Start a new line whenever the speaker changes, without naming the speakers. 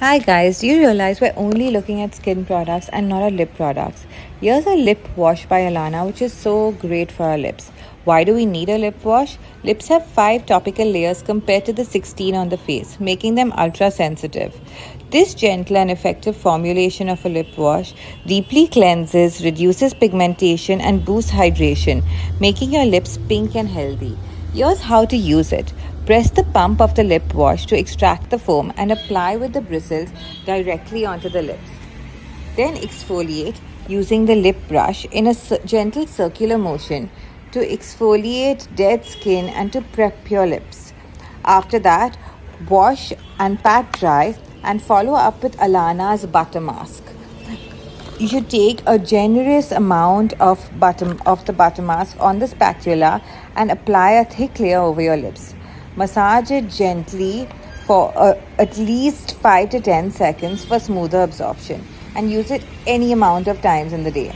Hi guys, do you realize we're only looking at skin products and not at lip products? Here's a lip wash by ALANNA which is so great for our lips. Why do we need a lip wash? Lips have 5 topical layers compared to the 16 on the face, making them ultra sensitive. This gentle and effective formulation of a lip wash deeply cleanses, reduces pigmentation and boosts hydration, making your lips pink and healthy. Here's how to use it. Press the pump of the lip wash to extract the foam and apply with the bristles directly onto the lips. Then exfoliate using the lip brush in a gentle circular motion to exfoliate dead skin and to prep your lips. After that, wash and pat dry and follow up with ALANNA's Buttermask. You should take a generous amount of the Buttermask on the spatula and apply a thick layer over your lips. Massage it gently for at least 5 to 10 seconds for smoother absorption and use it any amount of times in the day.